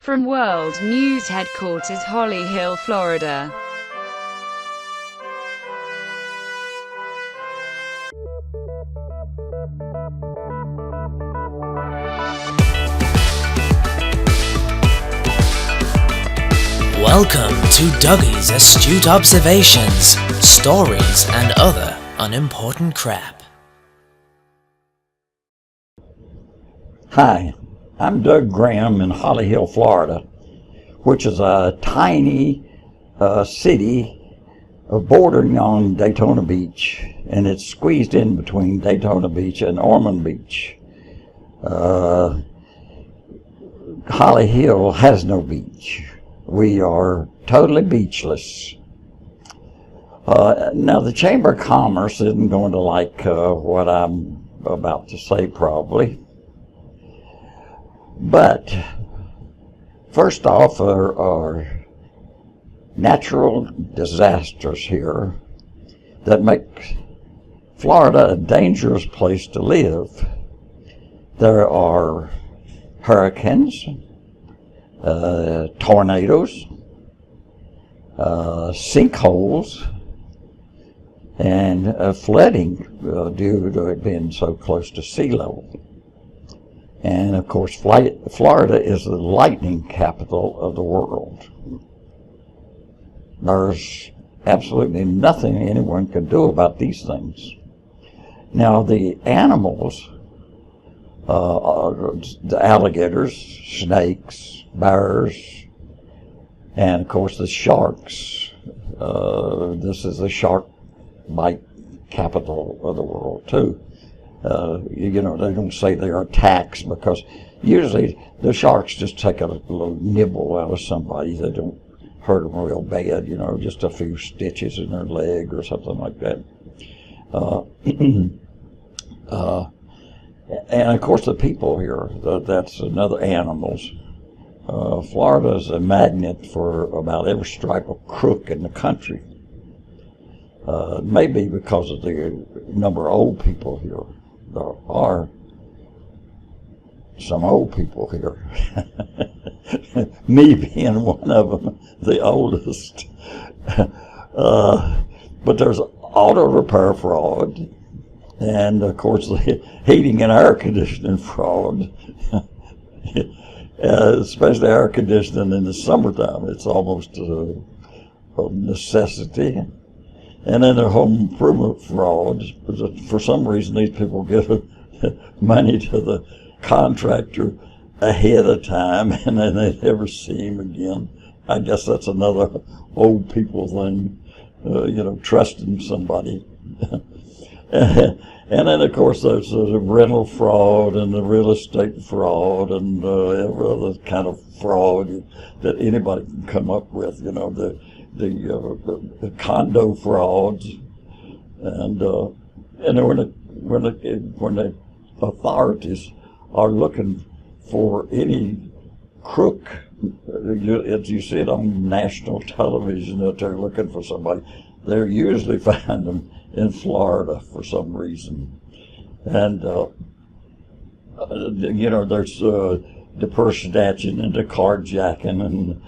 From World News Headquarters, Holly Hill, Florida. Welcome to Dougie's Astute Observations, Stories, and Other Unimportant Crap. Hi, I'm Doug Graham in Holly Hill, Florida, which is a tiny city bordering on Daytona Beach, and it's squeezed in between Daytona Beach and Ormond Beach. Holly Hill has no beach. We are totally beachless. Now, the Chamber of Commerce isn't going to like what I'm about to say, probably. But first off are natural disasters here that make Florida a dangerous place to live. There are hurricanes, tornadoes, sinkholes, and flooding due to it being so close to sea level. And of course, Florida is the lightning capital of the world. There's absolutely nothing anyone can do about these things. Now, the animals, the alligators, snakes, bears, and of course the sharks. This is the shark bite capital of the world too. They don't say they are attacks because usually the sharks just take a little nibble out of somebody. They don't hurt them real bad, just a few stitches in their leg or something like that. And of course the people here, that's another animals. Florida is a magnet for about every stripe of crook in the country. Maybe because of the number of old people here. There are some old people here. Me being one of them, the oldest. But there's auto repair fraud, and of course the heating and air conditioning fraud. Especially air conditioning in the summertime, it's almost a necessity. And then their home improvement fraud. For some reason, these people give money to the contractor ahead of time, and then they never see him again. I guess that's another old people thing, trusting somebody. And then, of course, there's the rental fraud and the real estate fraud and every other kind of fraud that anybody can come up with, the condo frauds, and when the authorities are looking for any crook, as you see it on national television that they're looking for somebody, they usually find them in Florida for some reason. And there's the purse snatching and the carjacking and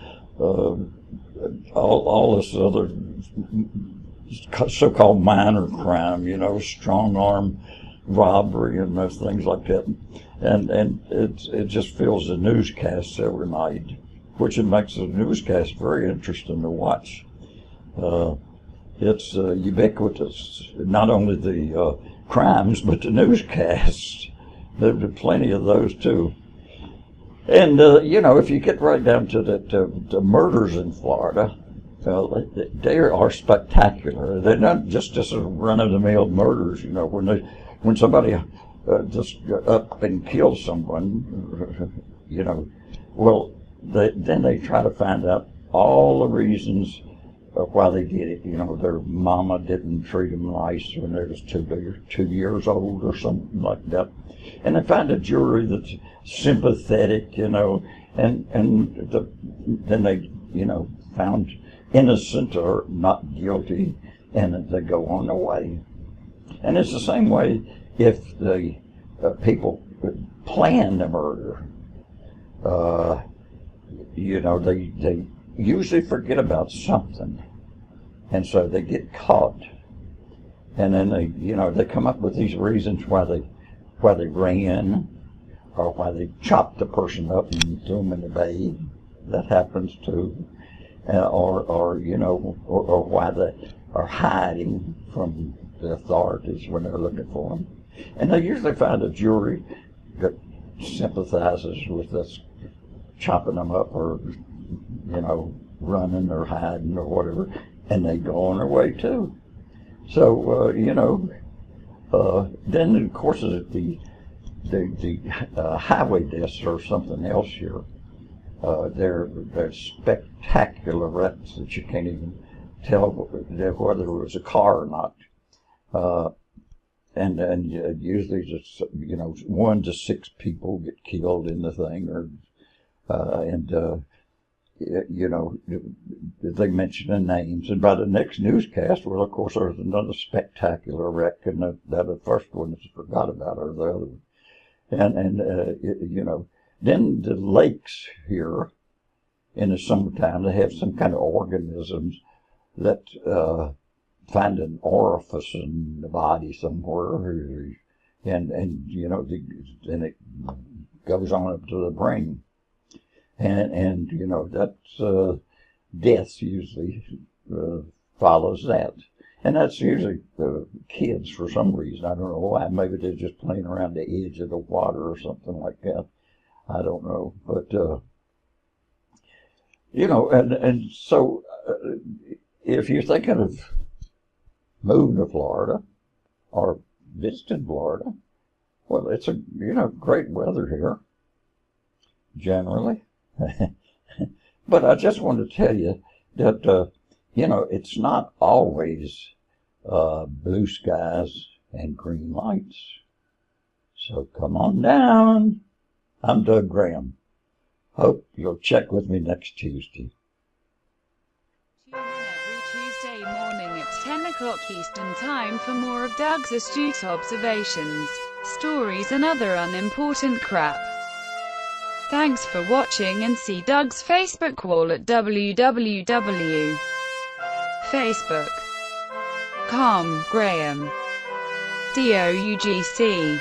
all this other so-called minor crime, strong arm robbery and those things like that. And it just fills the newscasts every night, which it makes the newscast very interesting to watch. It's ubiquitous, not only the crimes, but the newscasts. There are plenty of those too. And, if you get right down to the murders in Florida, they are spectacular. They're not just run-of-the-mill murders, when somebody just up and kills someone, then they try to find out all the reasons why they did it. Their mama didn't treat them nice when they was 2 years old or something like that. And they find a jury that's sympathetic, and then they, found innocent or not guilty, and they go on their way. And it's the same way if the people plan the murder. they usually forget about something, and so they get caught, and then they come up with these reasons why they ran, or why they chopped the person up and threw them in the bay. That happens too, or why they are hiding from the authorities when they're looking for them. And they usually find a jury that sympathizes with us chopping them up, or running or hiding or whatever, and they go on their way too. So then of course the highway deaths are something else here. They're spectacular wrecks that you can't even tell whether it was a car or not. And usually just 1 to 6 people get killed in the thing, or they mention the names, and by the next newscast, well, of course, there's another spectacular wreck, and that first one is forgot about, or the other one. And then the lakes here in the summertime, they have some kind of organisms that find an orifice in the body somewhere, and then it goes on up to the brain, and that's death usually follows that. And that's usually kids for some reason. I don't know why. Maybe they're just playing around the edge of the water or something like that. I don't know. But, and so if you're thinking of moving to Florida or visiting Florida, well, it's great weather here, generally. But I just want to tell you that, it's not always blue skies and green lights. So come on down. I'm Doug Graham. Hope you'll check with me next Tuesday. Tune in every Tuesday morning at 10 o'clock Eastern Time for more of Doug's astute observations, stories and other unimportant crap. Thanks for watching, and see Doug's Facebook wall at www.facebook.com/Graham DOUGC.